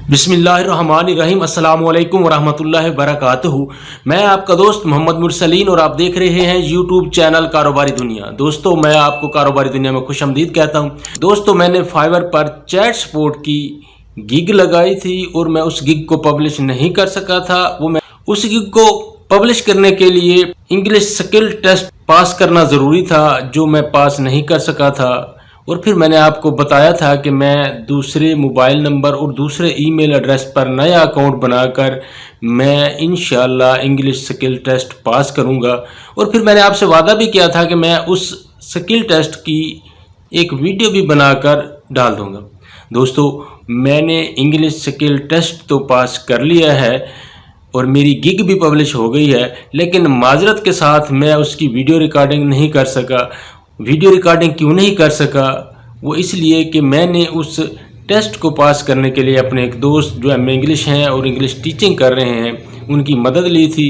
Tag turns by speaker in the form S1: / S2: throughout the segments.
S1: बिस्मिल्लाहिर्रहमानिर्रहीम अस्सलाम वालेकुम वरहमतुल्लाहि वबरकातुहू। मैं आपका दोस्त मोहम्मद मुरसलीन और आप देख रहे हैं यूट्यूब चैनल कारोबारी दुनिया। दोस्तों, मैं आपको कारोबारी दुनिया में खुशामदीद कहता हूं। दोस्तों, मैंने फाइवर पर चैट सपोर्ट की गिग लगाई थी और मैं उस गिग को पब्लिश नहीं कर सका था। मैं उस गिग को पब्लिश करने के लिए इंग्लिश स्किल टेस्ट पास करना ज़रूरी था, जो मैं पास नहीं कर सका था। और फिर मैंने आपको बताया था कि मैं दूसरे मोबाइल नंबर और दूसरे ईमेल एड्रेस पर नया अकाउंट बनाकर मैं इंशाल्लाह इंग्लिश स्किल टेस्ट पास करूंगा। और फिर मैंने आपसे वादा भी किया था कि मैं उस स्किल टेस्ट की एक वीडियो भी बनाकर डाल दूंगा। दोस्तों, मैंने इंग्लिश स्किल टेस्ट तो पास कर लिया है और मेरी गिग भी पब्लिश हो गई है, लेकिन माजरत के साथ मैं उसकी वीडियो रिकॉर्डिंग नहीं कर सका। वीडियो रिकॉर्डिंग क्यों नहीं कर सका? वो इसलिए कि मैंने उस टेस्ट को पास करने के लिए अपने एक दोस्त जो एम इंग्लिश हैं और इंग्लिश टीचिंग कर रहे हैं, उनकी मदद ली थी।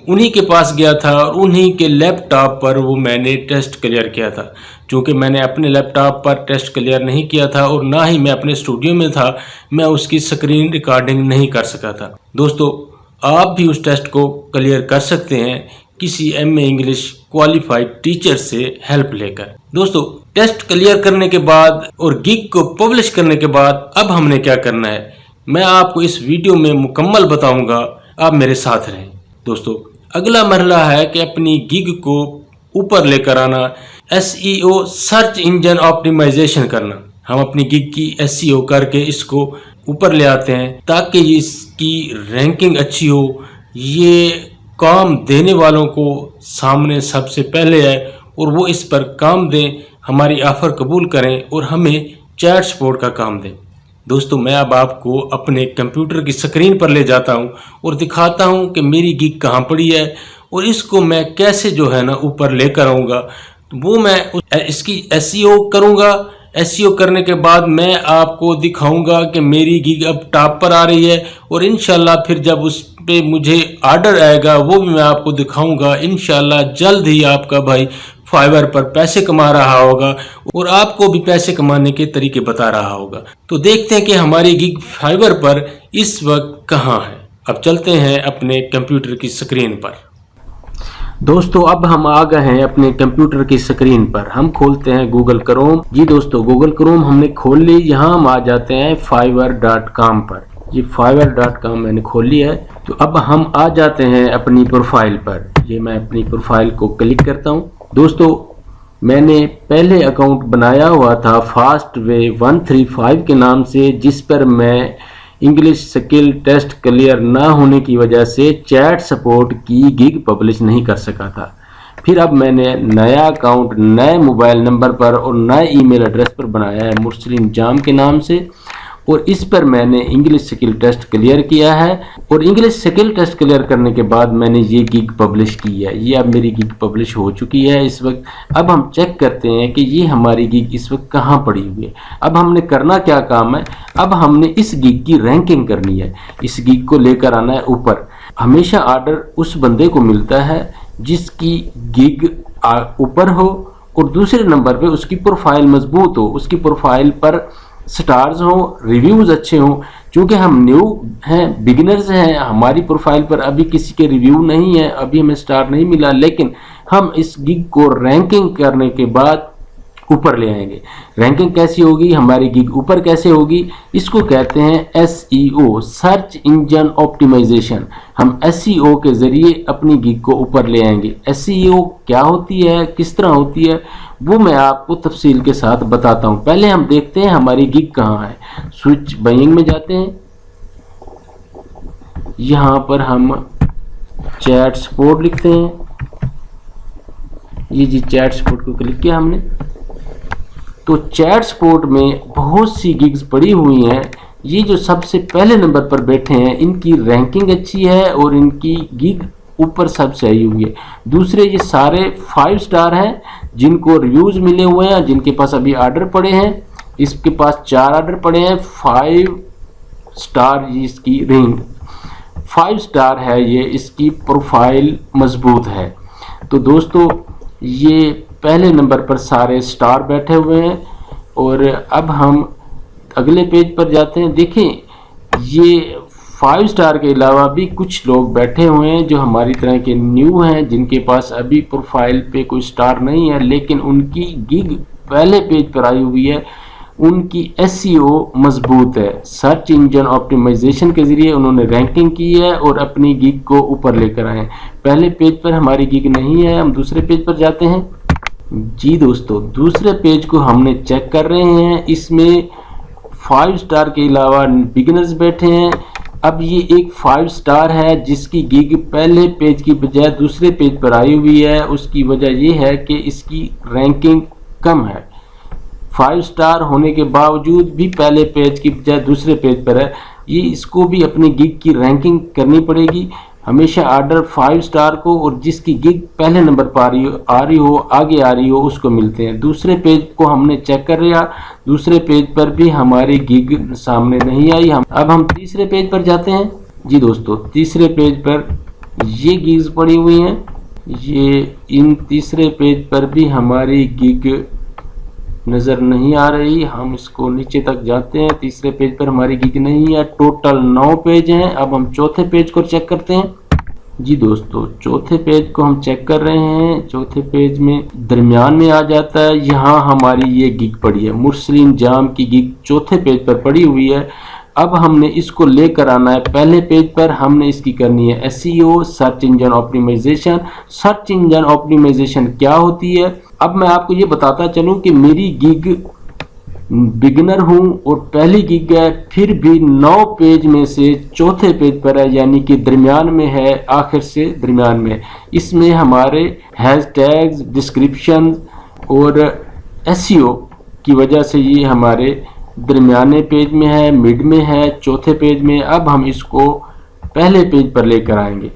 S1: उन्हीं के पास गया था और उन्हीं के लैपटॉप पर वो मैंने टेस्ट क्लियर किया था। चूँकि मैंने अपने लैपटॉप पर टेस्ट क्लियर नहीं किया था और ना ही मैं अपने स्टूडियो में था, मैं उसकी स्क्रीन रिकॉर्डिंग नहीं कर सका था। दोस्तों, आप भी उस टेस्ट को क्लियर कर सकते हैं किसी एमए इंग्लिश क्वालिफाइड टीचर से हेल्प लेकर। दोस्तों, टेस्ट क्लियर करने के बाद और गिग को पब्लिश करने के बाद अब हमने क्या करना है, मैं आपको इस वीडियो में मुकम्मल बताऊंगा। आप मेरे साथ रहें। दोस्तों, अगला मरहला है कि अपनी गिग को ऊपर लेकर आना, एसईओ सर्च इंजन ऑप्टिमाइजेशन करना। हम अपनी गिग की एसईओ करके इसको ऊपर ले आते हैं ताकि इसकी रैंकिंग अच्छी हो, ये काम देने वालों को सामने सबसे पहले है और वो इस पर काम दें, हमारी ऑफ़र कबूल करें और हमें चैट सपोर्ट का काम दें। दोस्तों, मैं अब आपको अपने कंप्यूटर की स्क्रीन पर ले जाता हूं और दिखाता हूं कि मेरी गिग कहां पड़ी है और इसको मैं कैसे जो है ना ऊपर लेकर आऊँगा। वो मैं इसकी एसईओ करूँगा। एसईओ करने के बाद मैं आपको दिखाऊंगा कि मेरी गिग अब टॉप पर आ रही है और इंशाल्लाह फिर जब उस पे मुझे ऑर्डर आएगा वो भी मैं आपको दिखाऊंगा। इंशाल्लाह जल्द ही आपका भाई फाइवर पर पैसे कमा रहा होगा और आपको भी पैसे कमाने के तरीके बता रहा होगा। तो देखते हैं कि हमारी गिग फाइवर पर इस वक्त कहाँ है। अब चलते हैं अपने कंप्यूटर की स्क्रीन पर। दोस्तों, अब हम आ गए हैं अपने कंप्यूटर की स्क्रीन पर। हम खोलते हैं गूगल क्रोम। जी दोस्तों, गूगल क्रोम हमने खोल ली। यहाँ हम आ जाते हैं fiverr.com पर। ये fiverr.com मैंने खोल लिया है। तो अब हम आ जाते हैं अपनी प्रोफाइल पर। ये मैं अपनी प्रोफाइल को क्लिक करता हूँ। दोस्तों, मैंने पहले अकाउंट बनाया हुआ था फास्टवे 135 के नाम से, जिस पर मैं इंग्लिश स्किल टेस्ट क्लियर ना होने की वजह से चैट सपोर्ट की गिग पब्लिश नहीं कर सका था। फिर अब मैंने नया अकाउंट नए मोबाइल नंबर पर और नए ईमेल एड्रेस पर बनाया है मुरसलीन जाम के नाम से, और इस पर मैंने इंग्लिश स्किल टेस्ट क्लियर किया है। और इंग्लिश स्किल टेस्ट क्लियर करने के बाद मैंने ये गिग पब्लिश की है। ये अब मेरी गिग पब्लिश हो चुकी है इस वक्त। अब हम चेक करते हैं कि ये हमारी गिग इस वक्त कहाँ पड़ी हुई है। अब हमने करना क्या काम है, अब हमने इस गिग की रैंकिंग करनी है। इस गिग को लेकर आना है ऊपर। हमेशा ऑर्डर उस बंदे को मिलता है जिसकी गिग ऊपर हो और दूसरे नंबर पे उसकी प्रोफाइल मजबूत हो, उसकी प्रोफाइल पर स्टार्स हो, रिव्यूज़ अच्छे हों। क्योंकि हम न्यू हैं, बिगिनर्स हैं, हमारी प्रोफाइल पर अभी किसी के रिव्यू नहीं है, अभी हमें स्टार नहीं मिला, लेकिन हम इस गिग को रैंकिंग करने के बाद ऊपर ले आएंगे। रैंकिंग कैसी होगी, हमारी गिग ऊपर कैसे होगी, इसको कहते हैं एसईओ सर्च इंजन ऑप्टिमाइजेशन। हम एसईओ के ज़रिए अपनी गिग को ऊपर ले आएंगे। एसईओ क्या होती है, किस तरह होती है, वो मैं आपको तफसील के साथ बताता हूँ। पहले हम देखते हैं हमारी गिग कहाँ है। स्विच बाइंग में जाते हैं। यहाँ पर हम चैट सपोर्ट लिखते हैं। ये जी चैट सपोर्ट को क्लिक किया हमने। तो चैट सपोर्ट में बहुत सी गिग्स पड़ी हुई हैं। ये जो सबसे पहले नंबर पर बैठे हैं, इनकी रैंकिंग अच्छी है और इनकी गिग ऊपर सबसे आई हुई है। दूसरे ये सारे 5 स्टार हैं जिनको रिव्यूज़ मिले हुए हैं, जिनके पास अभी ऑर्डर पड़े हैं। इसके पास 4 ऑर्डर पड़े हैं। 5 स्टार इसकी रेंज 5 स्टार है। ये इसकी प्रोफाइल मजबूत है। तो दोस्तों, ये पहले नंबर पर सारे स्टार बैठे हुए हैं। और अब हम अगले पेज पर जाते हैं। देखें, یہ 5 سٹار کے علاوہ بھی کچھ لوگ بیٹھے ہوئے ہیں جو ہماری طرح کے نیو ہیں، جن کے پاس ابھی پروفائل پہ کوئی سٹار نہیں ہے، لیکن ان کی گگ پہلے پیج پر آئی ہوئی ہے، ان کی SEO مضبوط ہے، سرچ انجن آپٹیمائزیشن کے ذریعے انہوں نے رینکنگ کی ہے اور اپنی گگ کو اوپر لے کر آئے ہیں۔ پہلے پیج پر ہماری گگ نہیں ہے، ہم دوسرے پیج پر جاتے ہیں۔ جی دوستو، دوسرے پیج کو ہم نے چیک کر رہے ہیں، اس میں 5 سٹار کے علاوہ بگنرز بیٹھے ہیں۔ اب یہ ایک 5 سٹار ہے جس کی گگ پہلے پیج کی بجائے دوسرے پیج پر آئی ہوئی ہے، اس کی وجہ یہ ہے کہ اس کی رینکنگ کم ہے، 5 سٹار ہونے کے باوجود بھی پہلے پیج کی بجائے دوسرے پیج پر ہے۔ یہ اس کو بھی اپنی گگ کی رینکنگ کرنی پڑے گی، ہمیشہ آرڈر 5 سٹار کو اور جس کی گگ پہلے نمبر پر آ رہی ہو، آگے آ رہی ہو، اس کو ملتے ہیں۔ دوسرے پیج کو ہم نے چیک کر لیا، دوسرے پیج پر بھی ہماری گگ سامنے نہیں آئی۔ اب ہم تیسرے پیج پر جاتے ہیں۔ جی دوستو، تیسرے پیج پر یہ گگز پڑی ہوئی ہیں، یہ ان تیسرے پیج پر بھی ہماری گگ نظر نہیں آ رہی۔ ہم اس کو نیچے تک جاتے ہیں، تیسرے پیج پر ہماری گگ نہیں ہے۔ ٹوٹل 9 پیج ہیں۔ اب ہم چوتھے پیج کو چیک کرتے ہیں۔ جی دوستو، چوتھے پیج کو ہم چیک کر رہے ہیں۔ چوتھے پیج میں درمیان میں آ جاتا ہے، یہاں ہماری یہ گگ پڑی ہے، مرسلین جام کی گگ چوتھے پیج پر پڑی ہوئی ہے۔ اب ہم نے اس کو لے کر آنا ہے پہلے پیج پر، ہم نے اس کی کرنی ہے SEO، search engine optimisation. Search engine optimisation کیا ہوتی ہے؟ اب میں آپ کو یہ بتاتا چلوں کہ میری گگ بگنر ہوں اور پہلی گگ ہے، پھر بھی 9 پیج میں سے چوتھے پیج پر ہے، یعنی کہ درمیان میں ہے، آخر سے درمیان میں۔ اس میں ہمارے ہیش ٹیگز، ڈسکرپشن اور SEO کی وجہ سے یہ ہمارے درمیانے پیج میں ہے، مڈ میں ہے، چوتھے پیج میں۔ اب ہم اس کو پہلے پیج پر لے کر آئیں گے۔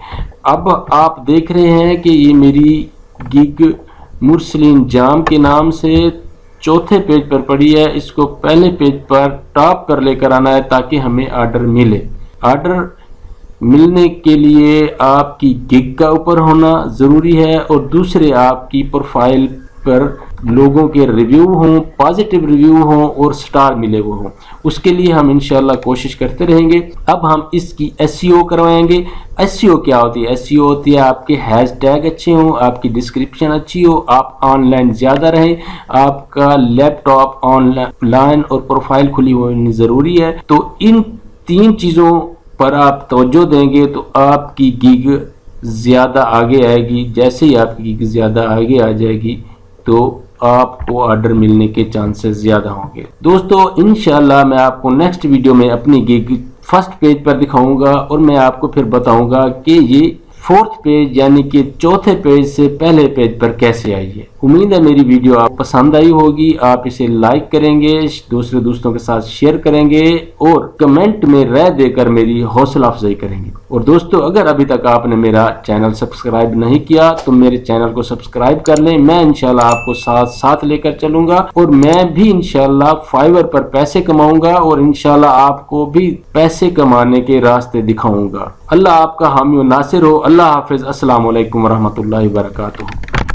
S1: اب آپ دیکھ رہے ہیں کہ یہ میری گگ مرسلین جام کے نام سے چوتھے پیج پر پڑی ہے، اس کو پہلے پیج پر ٹاپ پر لے کر آنا ہے تاکہ ہمیں آرڈر ملے۔ آرڈر ملنے کے لیے آپ کی گگ کا اوپر ہونا ضروری ہے اور دوسرے آپ کی پروفائل پر لوگوں کے ریویو ہوں، پازیٹیو ریویو ہوں اور سٹار ملے ہوئے ہوں۔ اس کے لیے ہم انشاءاللہ کوشش کرتے رہیں گے۔ اب ہم اس کی SEO کروائیں گے۔ SEO کیا ہوتی ہے؟ SEO ہوتی ہے آپ کے ہیش ٹیگ اچھے ہوں، آپ کی ڈسکرپشن اچھی ہو، آپ آن لائن زیادہ رہیں، آپ کا لیپ ٹاپ آن لائن اور پروفائل کھلی ہونی ضروری ہے۔ تو ان 3 چیزوں پر آپ توجہ دیں گے تو آپ کی گگ زیادہ آگے آئے گی۔ جیسے ہی آپ کی گگ زیادہ آگے آ جائے گی تو آپ کو آرڈر ملنے کے چانسز زیادہ ہوں گے۔ دوستو انشاءاللہ میں آپ کو نیکسٹ ویڈیو میں اپنی گگ فرسٹ پیج پر دکھاؤں گا اور میں آپ کو پھر بتاؤں گا کہ یہ 4تھ پیج یعنی کہ چوتھے پیج سے پہلے پیج پر کیسے آئی ہے۔ امید ہے میری ویڈیو آپ پسند آئی ہوگی، آپ اسے لائک کریں گے، دوسرے دوستوں کے ساتھ شیئر کریں گے اور کمنٹ میں رائے دے کر میری حوصلہ افزائی کریں گے۔ اور دوستو اگر ابھی تک آپ نے میرا چینل سبسکرائب نہیں کیا تو میرے چینل کو سبسکرائب کر لیں، میں انشاءاللہ آپ کو ساتھ لے کر چلوں گا اور میں بھی انشاءاللہ فائور پر پیسے کماؤں گا اور انشاءاللہ آپ کو بھی پیسے کمانے کے راستے دکھاؤں گا۔ اللہ آپ کا حامی و ناصر ہو۔ اللہ حافظ۔ السلام علیکم ورحمۃ اللہ وبرکاتہ۔